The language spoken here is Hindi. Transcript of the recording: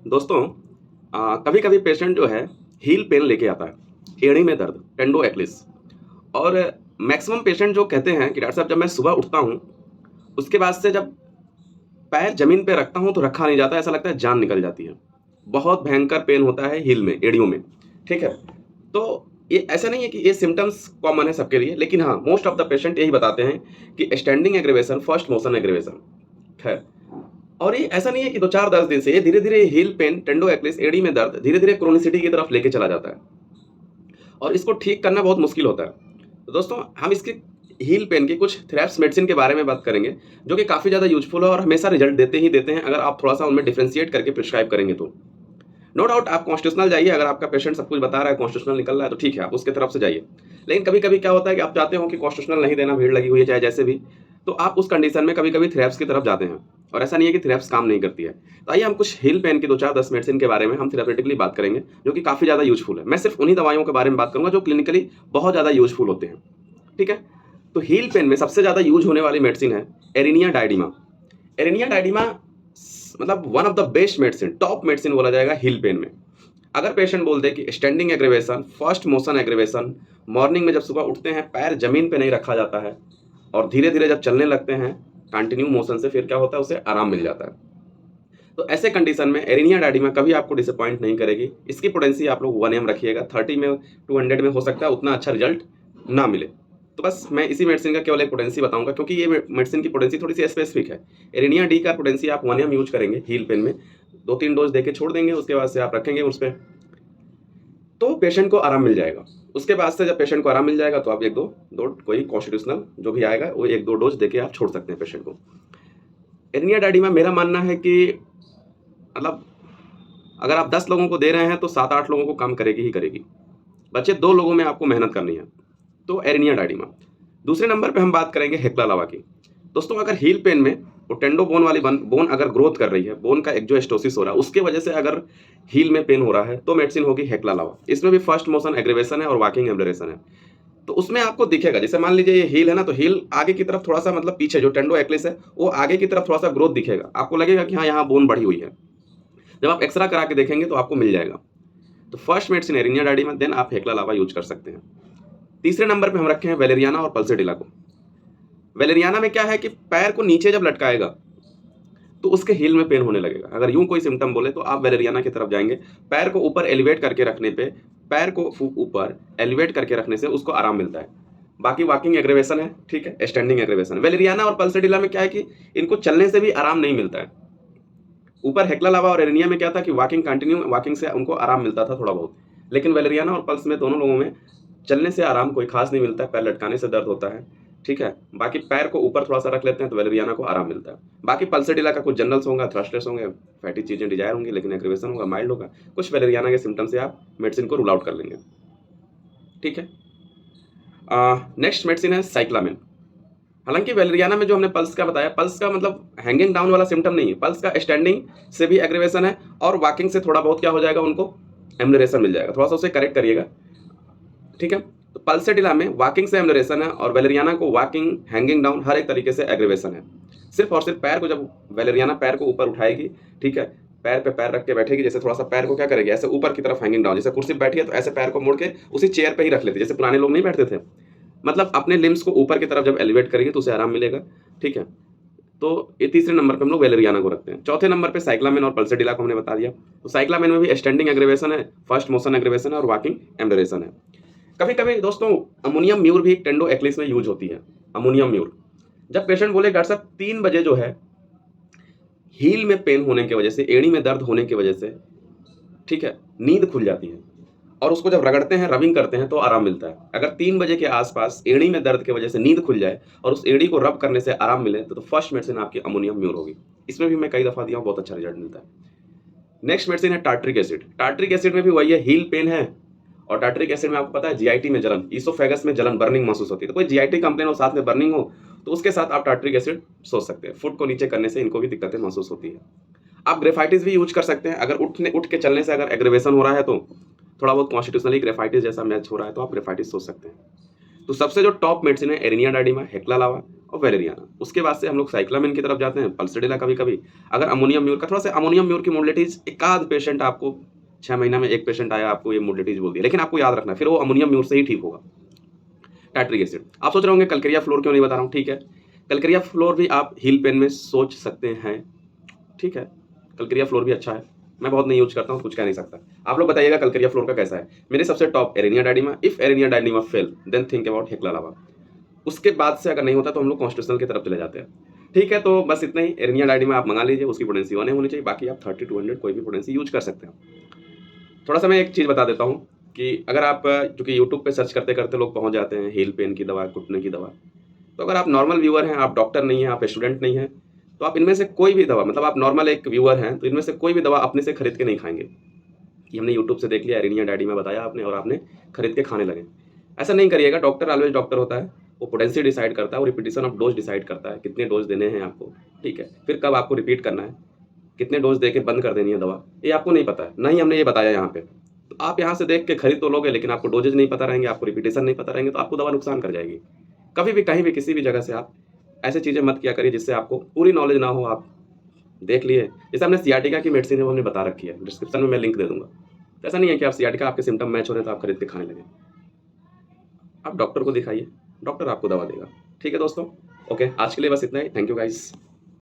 दोस्तों, कभी कभी पेशेंट जो है हील पेन लेके आता है, एड़ी में दर्द, टेंडो एक्लिस। और मैक्सिमम पेशेंट जो कहते हैं कि डॉक्टर साहब जब मैं सुबह उठता हूँ, उसके बाद से जब पैर जमीन पे रखता हूँ तो रखा नहीं जाता, ऐसा लगता है जान निकल जाती है। बहुत भयंकर पेन होता है हील में, एड़ियों में। ठीक है। तो ये ऐसा नहीं है कि ये सिम्टम्स कॉमन है सबके लिए, लेकिन हाँ, मोस्ट ऑफ द पेशेंट यही बताते हैं कि standing aggravation, first motion aggravation है। और ये ऐसा नहीं है कि 2-4-10 दिन से, ये धीरे-धीरे हील पेन, टेंडो एक्लिस, एड़ी में दर्द धीरे-धीरे क्रोनिसिटी की तरफ लेके चला जाता है और इसको ठीक करना बहुत मुश्किल होता है। तो दोस्तों, हम इसके हील पेन की कुछ थेरेप्स मेडिसिन के बारे में बात करेंगे, जो कि काफ़ी ज़्यादा यूज़फुल है और हमेशा रिजल्ट देते ही देते हैं, अगर आप थोड़ा-सा उनमें डिफरेंशिएट करके प्रिस्क्राइब करेंगे तो। नो डाउट आप कॉन्स्टिट्यूशनल जाइए, अगर आपका पेशेंट सब कुछ बता रहा है, कॉन्स्टिट्यूशनल निकल रहा है तो ठीक है, आप उसके तरफ से जाइए। लेकिन कभी-कभी क्या होता है कि आप चाहते हो कि कॉन्स्टिट्यूशनल नहीं देना, भीड़ लगी हुई है चाहे जैसे भी, तो आप उस कंडीशन में कभी-कभी थेरेप्स की तरफ जाते हैं और ऐसा नहीं है कि थेरेप्स काम नहीं करती है। तो आइए हम कुछ हील पेन की 2-4-10 मेडिसिन के बारे में हम थेरेपेटिकली बात करेंगे, जो कि काफ़ी ज़्यादा यूज़फुल है। मैं सिर्फ उन्हीं दवाइयों के बारे में बात करूँगा जो क्लिनिकली बहुत ज़्यादा यूज़फुल होते हैं। ठीक है? तो हील पेन में सबसे ज़्यादा यूज़ होने वाली मेडिसिन है एरिनिया डायडिमा। एरिनिया डायडिमा मतलब one of the best medicine, top medicine बोला जाएगा हील पेन में। अगर पेशेंट बोल दे कि standing aggravation, first motion aggravation, morning में जब सुबह उठते हैं पैर जमीन पे नहीं रखा जाता है और धीरे-धीरे जब चलने लगते हैं कंटिन्यू मोशन से, फिर क्या होता है, उसे आराम मिल जाता है। तो ऐसे कंडीशन में एरिनिया डायडिमा कभी आपको डिसअपॉइंट नहीं करेगी। इसकी पोटेंसी आप लोग 1 एम रखिएगा, 30 में 200 में हो सकता है उतना अच्छा रिजल्ट ना मिले। तो बस मैं इसी मेडिसिन का केवल एक पोटेंसी बताऊंगा, क्योंकि ये मेडिसिन की पोटेंसी थोड़ी सी स्पेसिफिक है। एरिनिया डी का पोटेंसी आप 1 एम यूज करेंगे हील पेन में, 2-3 डोज देके छोड़ देंगे, उसके बाद से आप रखेंगे उस पर, तो पेशेंट को आराम मिल जाएगा। उसके बाद से जब पेशेंट को आराम मिल जाएगा तो आप 1-2 दो कोई कॉन्स्टिट्यूशनल जो भी आएगा वो 1-2 डोज देके आप छोड़ सकते हैं पेशेंट को। एरिनिया डायडिमा मेरा मानना है कि मतलब अगर आप 10 लोगों को दे रहे हैं तो 7-8 लोगों को काम करेगी ही करेगी। बचे 2 लोगों में आपको मेहनत करनी है। तो एरिनिया डायडिमा। दूसरे नंबर पे हम बात करेंगे हेक्ला लावा की। दोस्तों, अगर हील पेन में वो टेंडो बोन वाली बोन अगर ग्रोथ कर रही है, बोन का एक्जोस्टोसिस हो रहा है, उसके वजह से अगर हील में पेन हो रहा है, तो मेडिसिन होगी हेक्ला लावा। इसमें भी फर्स्ट मोशन एग्रीवेशन है और वॉकिंग एम्बरेशन है। तो उसमें आपको दिखेगा, जैसे मान लीजिए ये हील है ना, तो हील आगे की तरफ थोड़ा सा, मतलब पीछे जो टेंडो एक्लिस है वो आगे की तरफ थोड़ा सा ग्रोथ दिखेगा, आपको लगेगा कि हाँ यहाँ बोन बढ़ी हुई है। जब आप एक्सरा करा के देखेंगे तो आपको मिल जाएगा। तो फर्स्ट मेडिसिन एरिनिया डायडिमा, देन आप हेक्ला लावा यूज कर सकते हैं। तीसरे नंबर पे हम रखे हैं वेलेरियाना और पल्सेटिला को। वेलेरियाना में क्या है कि पैर को नीचे जब लटकाएगा तो उसके हील में पेन होने लगेगा। अगर यूं कोई सिम्टम बोले तो आप वेलेरियाना की तरफ जाएंगे। पैर को ऊपर एलिवेट करके रखने पे, पैर को ऊपर एलिवेट करके रखने से उसको आराम मिलता है। बाकी वॉकिंग एग्रीवेशन है, ठीक है, स्टैंडिंग एग्रीवेशन। वेलेरियाना और पल्सेटिला में क्या है कि इनको चलने से भी आराम नहीं मिलता है। ऊपर हेक्ला लावा और एरिनिया में क्या था कि वॉकिंग से उनको आराम मिलता था थोड़ा बहुत, लेकिन वेलेरियाना और पल्स में दोनों लोगों में चलने से आराम कोई खास नहीं मिलता है, पैर लटकाने से दर्द होता है। ठीक है, बाकी पैर को ऊपर थोड़ा सा रख लेते हैं तो वेलेरियाना को आराम मिलता है। बाकी पल्सेटिला का कुछ जनरल्स होगा, थ्रस्टलेस होंगे, फैटी चीजें डिजायर होंगी, लेकिन एग्रीवेशन होगा, माइल्ड होगा। कुछ वेलेरियाना के सिम्टम से आप मेडिसिन को रूल आउट कर लेंगे। ठीक है। नेक्स्ट मेडिसिन है साइक्लामिन। हालांकि वेलेरियाना में जो हमने पल्स का बताया, पल्स का मतलब हैंगिंग डाउन वाला सिम्टम नहीं है, पल्स का स्टैंडिंग से भी एग्रीवेशन है और वॉकिंग से थोड़ा बहुत क्या हो जाएगा, उनको एम्बरेशन मिल जाएगा। थोड़ा सा उसे करेक्ट करिएगा। ठीक है। तो पल्सेटिला में वॉकिंग से एम्बरेशन है और वेलेरियाना को वॉकिंग, हैंगिंग डाउन, हर एक तरीके से एग्रीवेशन है। सिर्फ और सिर्फ पैर को, जब वेलेरियाना पैर को ऊपर उठाएगी, ठीक है, पैर पे पैर रख के बैठेगी, जैसे थोड़ा सा पैर को क्या करेगी, ऐसे ऊपर की तरफ हैंगिंग डाउन, जैसे कुर्सी पे बैठी है तो ऐसे पैर को मोड़ के उसी चेयर पे ही रख लेते, जैसे पुराने लोग नहीं बैठते थे। मतलब अपने लिम्स को ऊपर की तरफ जब एलिवेट करेंगे तो उसे आराम मिलेगा। ठीक है। तो ये तीसरे नंबर पे हम लोग वेलेरियाना को रखते हैं। चौथे नंबर पे साइक्लामिन और पल्सेटिला को हमने बता दिया। तो साइक्लामिन में भी स्टैंडिंग एग्रीवेशन है, फर्स्ट मोशन एग्रीवेशन है और वॉकिंग एम्बरेशन है। कभी कभी दोस्तों अमोनियम म्यूर भी टेंडो एक्लिस में यूज होती है। अमोनियम म्यूर, जब पेशेंट बोले डॉक्टर साहब 3 बजे जो है हील में पेन होने की वजह से, एड़ी में दर्द होने की वजह से, ठीक है, नींद खुल जाती है और उसको जब रगड़ते हैं, रबिंग करते हैं तो आराम मिलता है। अगर 3 बजे के आसपास एड़ी में दर्द की वजह से नींद खुल जाए और उस एड़ी को रब करने से आराम मिले तो फर्स्ट मेडिसिन आपकी अमोनियम म्यूर होगी। इसमें भी मैं कई दफा दिया हूं, बहुत अच्छा रिजल्ट मिलता है। नेक्स्ट मेडिसिन है टार्ट्रिक एसिड। टार्ट्रिक एसिड में भी वही है, हील पेन है और टार्ट्रिक एसिड में आपको पता है जीआईटी में जलन, ईसोफेगस में जलन, बर्निंग महसूस होती है। तो कोई जीआईटी कंप्लेन हो, साथ में बर्निंग हो, तो उसके साथ आप टार्ट्रिक एसिड सोच सकते हैं। फुट को नीचे करने से इनको भी दिक्कतें महसूस होती है। आप ग्रेफाइटिस भी यूज कर सकते हैं। अगर उठ के चलने से अगर एग्रीवेशन हो रहा है, तो थोड़ा बहुत कॉन्स्टिट्यूशनली ग्रेफाइटिस जैसा मैच हो रहा है, तो आप ग्रेफाइटिस सोच सकते हैं। तो सबसे जो टॉप मेडिसिन है एरिनिया डायडिमा, हेक्ला लावा और वैलेरियाना। उसके बाद से हम लोग साइक्लामिन की तरफ जाते हैं, पल्सडेला कभी-कभी। अगर अमोनियम म्यूर का थोड़ा-सा अमोनियम म्यूर की मोडलिटीज़ एकाध पेशेंट आपको 6 महीना में 1 पेशेंट आया, आपको ये मोडलिटीज़ बोल दिया, लेकिन आपको याद रखना है, फिर वो अमोनियम म्यूर से ही ठीक होगा। Tartaric acid. आप सोच रहे होंगे कलकरिया फ्लोर क्यों नहीं बता रहा हूँ, ठीक है। कलकरिया फ्लोर भी आप हील पेन में सोच सकते हैं, ठीक है। कलकरिया फ्लोर भी अच्छा है, मैं बहुत नहीं यूज़ करता हूँ, कुछ कह नहीं सकता। आप लोग बताइएगा कलकरिया फ्लोर का कैसा है। मेरे सबसे top Arenia Didyma, if Arenia Didyma fail then think about Hekla lava. उसके बाद से अगर नहीं होता तो हम लोग कॉन्स्टिट्यूशनल की तरफ चले जाते हैं, ठीक है। तो बस इतना ही, एरेनिया डायडिमा आप मंगा लीजिए, उसकी पोटेंसी 1 होनी चाहिए, बाकी आप 30 टू 100 कोई भी पोटेंसी यूज कर सकते हैं। थोड़ा-सा मैं एक चीज़ बता देता हूँ कि अगर आप चूँकि यूट्यूब पे सर्च करते-करते लोग पहुँच जाते हैं हील पेन की दवा, घुटने की दवा, तो अगर आप नॉर्मल व्यूअर हैं, आप डॉक्टर नहीं हैं, आप स्टूडेंट नहीं हैं, तो आप इनमें से कोई भी दवा, मतलब आप नॉर्मल एक व्यूअर हैं, तो इनमें से कोई भी दवा अपने से खरीद के नहीं खाएँगे कि हमने यूट्यूब से देख लिया, एरेनिया डायडिमा बताया आपने और आपने खरीद के खाने लगे। ऐसा नहीं करिएगा, डॉक्टर ऑलवेज़ डॉक्टर होता है, वो पोटेंसी डिसाइड करता है, वो रिपिटिशन ऑफ डोज़ डिसाइड करता है, कितने डोज़ देने हैं आपको, ठीक है। फिर कब आपको रिपीट करना है, कितने डोज़ दे के बंद कर देनी है दवा, ये आपको नहीं पता है, ना ही हमने ये बताया यहाँ पे। तो आप यहाँ से देख के खरीद तो लोगे, लेकिन आपको डोजेज़ नहीं पता रहेंगे, आपको रिपिटिशन नहीं पता रहेंगे, तो आपको दवा नुकसान कर जाएगी। कभी भी, कहीं भी, किसी भी जगह से आप ऐसी चीज़ें मत किया करिए जिससे आपको पूरी नॉलेज ना हो। आप देख लिए, जैसे हमने सियाटिका की मेडिसिन है वो हमने बता रखी है, डिस्क्रिप्शन में मैं लिंक दे दूँगा। तो ऐसा नहीं है कि आप सियाटिका, आपके सिम्पटम मैच हो रहे हैं तो आप खरीद के खाने लगे। आप डॉक्टर को दिखाइए, डॉक्टर आपको दवा देगा। ठीक है दोस्तों, ओके, आज के लिए बस इतना ही। Thank you guys.